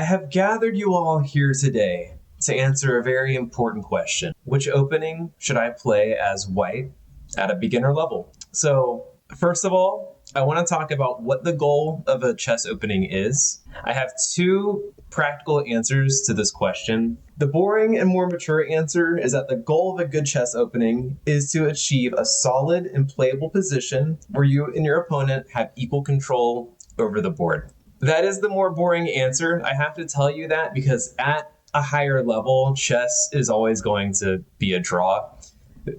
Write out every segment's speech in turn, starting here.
I have gathered you all here today to answer a very important question. Which opening should I play as white at a beginner level? So, first of all, I want to talk about what the goal of a chess opening is. I have two practical answers to this question. The boring and more mature answer is that the goal of a good chess opening is to achieve a solid and playable position where you and your opponent have equal control over the board. That is the more boring answer. I have to tell you that because at a higher level, chess is always going to be a draw.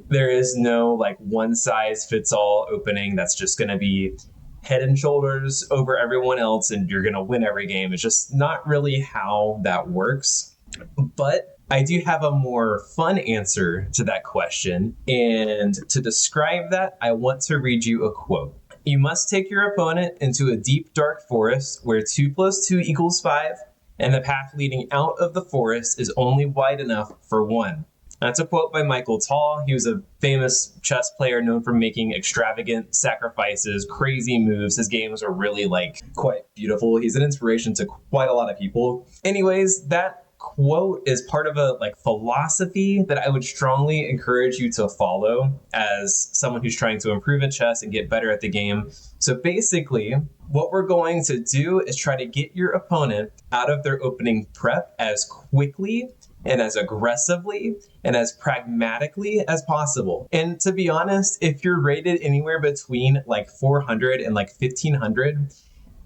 There is no like one size fits all opening that's just going to be head and shoulders over everyone else and you're going to win every game. It's just not really how that works. But I do have a more fun answer to that question. And to describe that, I want to read you a quote. You must take your opponent into a deep, dark forest where 2 + 2 = 5, and the path leading out of the forest is only wide enough for one. That's a quote by Michael Tal. He was a famous chess player known for making extravagant sacrifices, crazy moves. His games are really quite beautiful. He's an inspiration to quite a lot of people. Anyways, that quote is part of a philosophy that I would strongly encourage you to follow as someone who's trying to improve at chess and get better at the game. So basically, what we're going to do is try to get your opponent out of their opening prep as quickly and as aggressively and as pragmatically as possible. And to be honest, if you're rated anywhere between 400 and 1500,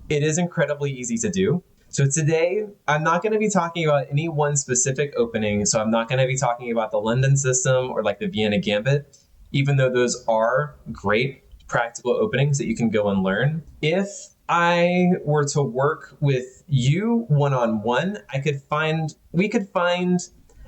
it is incredibly easy to do. So today, I'm not going to be talking about any one specific opening. So I'm not going to be talking about the London system or the Vienna Gambit, even though those are great practical openings that you can go and learn. If I were to work with you one-on-one, we could find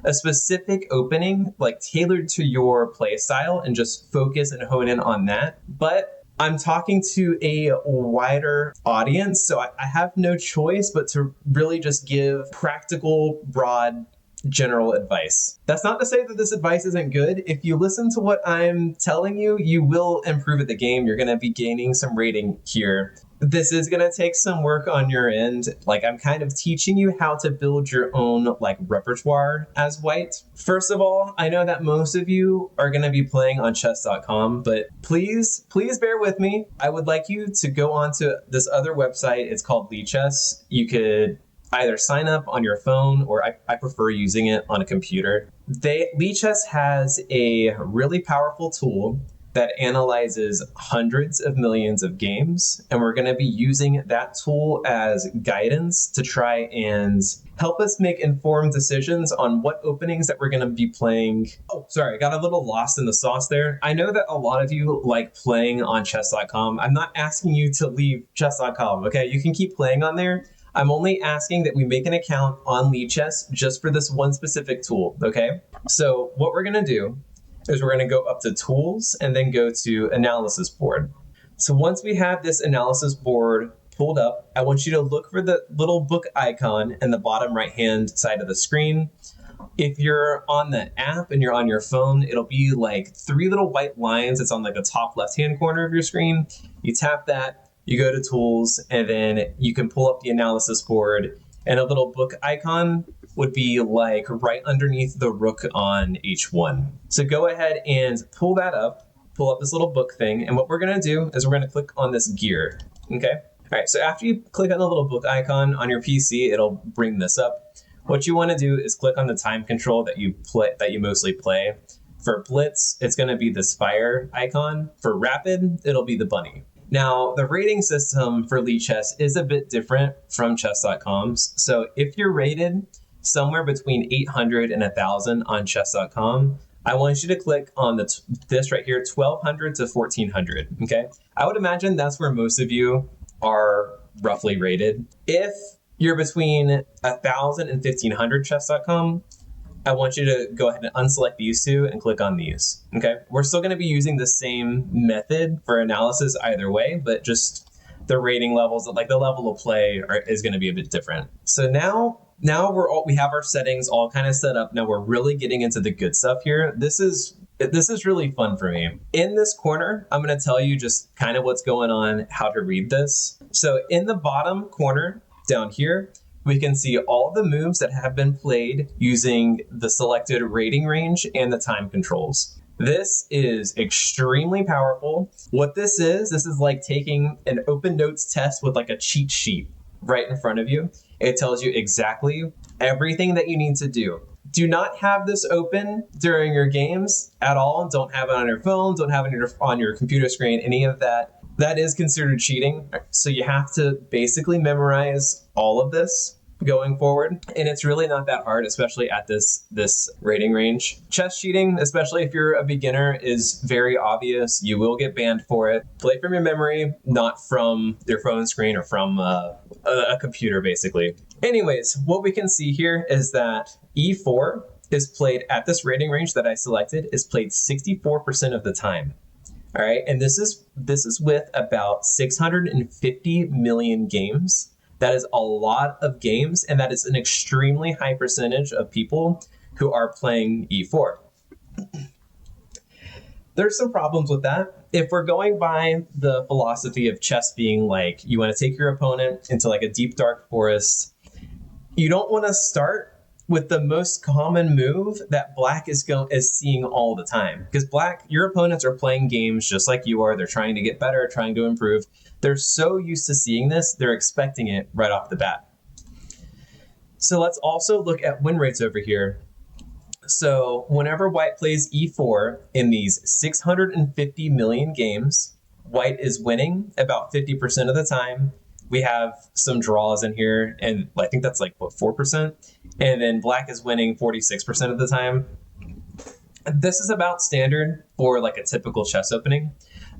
a specific opening tailored to your play style and just focus and hone in on that. But I'm talking to a wider audience, so I have no choice but to really just give practical, broad, general advice. That's not to say that this advice isn't good. If you listen to what I'm telling you, you will improve at the game. You're going to be gaining some rating here. This is going to take some work on your end. I'm kind of teaching you how to build your own repertoire as white. First of all, I know that most of you are going to be playing on chess.com, but please bear with me. I would like you to go onto this other website. It's called Lichess. You could either sign up on your phone or I prefer using it on a computer. Lichess has a really powerful tool that analyzes hundreds of millions of games, and we're going to be using that tool as guidance to try and help us make informed decisions on what openings that we're going to be playing. Oh, sorry, I got a little lost in the sauce there. I know that a lot of you like playing on chess.com. I'm not asking you to leave chess.com, okay? You can keep playing on there. I'm only asking that we make an account on Lichess just for this one specific tool, okay? So what we're going to do is we're going to go up to Tools and then go to Analysis Board. So once we have this analysis board pulled up, I want you to look for the little book icon in the bottom right-hand side of the screen. If you're on the app and you're on your phone, it'll be 3 little white lines. It's on the top left-hand corner of your screen. You tap that, you go to Tools, and then you can pull up the analysis board, and a little book icon would be right underneath the rook on h1. So go ahead and pull up this little book thing. And what we're going to do is we're going to click on this gear. Okay. All right. So after you click on the little book icon on your PC, it'll bring this up. What you want to do is click on the time control that you mostly play. For Blitz, it's going to be this fire icon. For Rapid, it'll be the bunny. Now, the rating system for Lichess is a bit different from chess.com's. So if you're rated somewhere between 800 and 1,000 on chess.com, I want you to click on this right here, 1,200 to 1,400, okay? I would imagine that's where most of you are roughly rated. If you're between 1,000 and 1,500 chess.com, I want you to go ahead and unselect these two and click on these, okay? We're still going to be using the same method for analysis either way, but just the rating levels, the level of play is going to be a bit different. So now we have our settings all kind of set up. Now we're really getting into the good stuff here. This is really fun for me. In this corner, I'm going to tell you just kind of what's going on, how to read this. So in the bottom corner down here, we can see all the moves that have been played using the selected rating range and the time controls. This is extremely powerful. What this is like taking an open notes test with like a cheat sheet right in front of you. It tells you exactly everything that you need to do. Do not have this open during your games at all. Don't have it on your phone. Don't have it on your computer screen, any of that. That is considered cheating. So you have to basically memorize all of this going forward. And it's really not that hard, especially at this rating range. Chess cheating, especially if you're a beginner, is very obvious. You will get banned for it. Play from your memory, not from your phone screen or from a computer, basically. Anyways, what we can see here is that E4 is played at this rating range that I selected, is played 64% of the time. All right, and this is with about 650 million games. That is a lot of games, and that is an extremely high percentage of people who are playing E4. There's some problems with that. If we're going by the philosophy of chess being like, you want to take your opponent into like a deep dark forest, you don't want to start with the most common move that black is seeing all the time. Because black, your opponents are playing games just like you are. They're trying to get better, trying to improve. They're so used to seeing this, they're expecting it right off the bat. So let's also look at win rates over here. So whenever white plays E4 in these 650 million games, white is winning about 50% of the time. We have some draws in here, and I think that's like, 4%? And then black is winning 46% of the time. This is about standard for like a typical chess opening.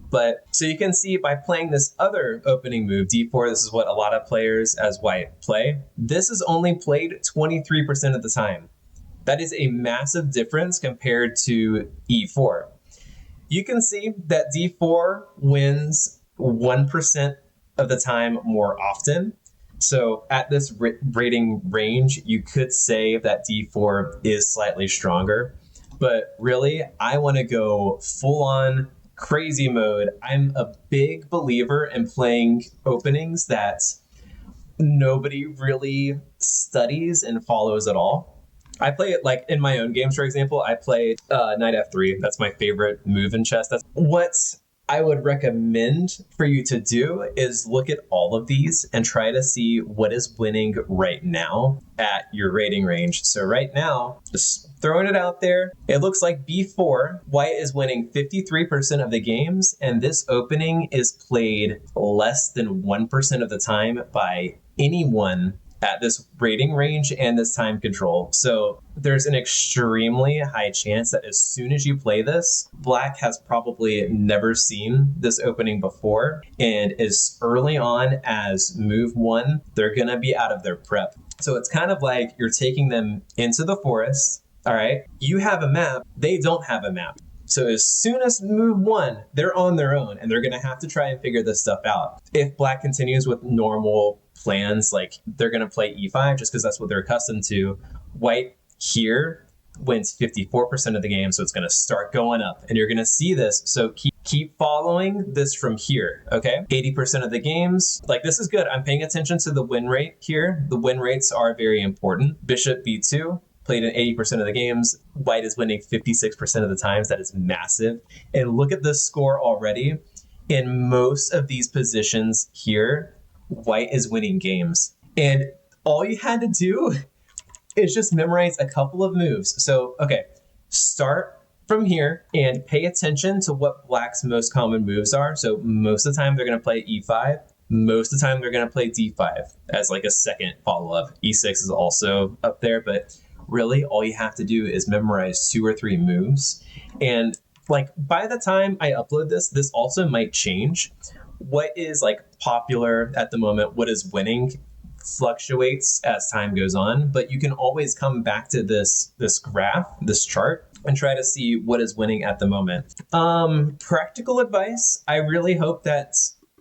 But so you can see by playing this other opening move, D4, this is what a lot of players as white play. This is only played 23% of the time. That is a massive difference compared to E4. You can see that D4 wins 1% of the time more often. So at this rating range, you could say that D4 is slightly stronger. But really, I want to go full on crazy mode. I'm a big believer in playing openings that nobody really studies and follows at all. I play it like in my own games, for example. I play knight f3. That's my favorite move in chess. That's what I would recommend for you to do is look at all of these and try to see what is winning right now at your rating range. So right now, just throwing it out there, it looks like B4, white is winning 53% of the games, and this opening is played less than 1% of the time by anyone at this rating range and this time control. So there's an extremely high chance that as soon as you play this, black has probably never seen this opening before. And as early on as move 1, they're going to be out of their prep. So it's kind of like you're taking them into the forest. All right, you have a map, they don't have a map. So as soon as move 1, they're on their own and they're going to have to try and figure this stuff out. If black continues with normal plans, like they're going to play E5 just because that's what they're accustomed to, white here wins 54% of the game. So it's going to start going up and you're going to see this. So keep following this from here. Okay. 80% of the games, like this is good. I'm paying attention to the win rate here. The win rates are very important. Bishop B2. Played in 80% of the games. White is winning 56% of the times. That is massive. And look at the score already. In most of these positions here, white is winning games. And all you had to do is just memorize a couple of moves. So, okay, start from here and pay attention to what black's most common moves are. So most of the time they're going to play E5. Most of the time they're going to play D5 as like a second follow-up. E6 is also up there, but really, all you have to do is memorize 2 or 3 moves. And like by the time I upload this also might change. What is like popular at the moment, what is winning fluctuates as time goes on, but you can always come back to this graph, this chart, and try to see what is winning at the moment. Practical advice, I really hope that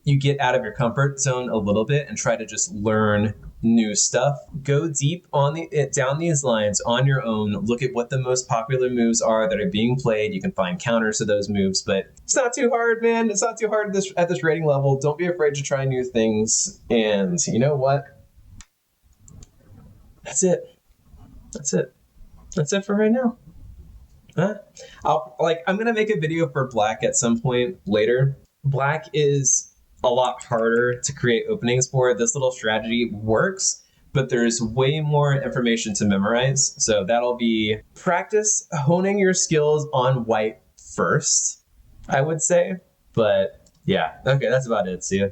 you get out of your comfort zone a little bit and try to just learn new stuff. Go deep on down these lines on your own. Look at what the most popular moves are that are being played. You can find counters to those moves, but it's not too hard, man. It's not too hard at this rating level. Don't be afraid to try new things. And you know what? That's it. That's it. That's it for right now. Huh? I'm gonna make a video for black at some point later. Black is a lot harder to create openings for. This little strategy works, but there's way more information to memorize. So that'll be practice honing your skills on white first, I would say. But yeah, okay, that's about it. See ya.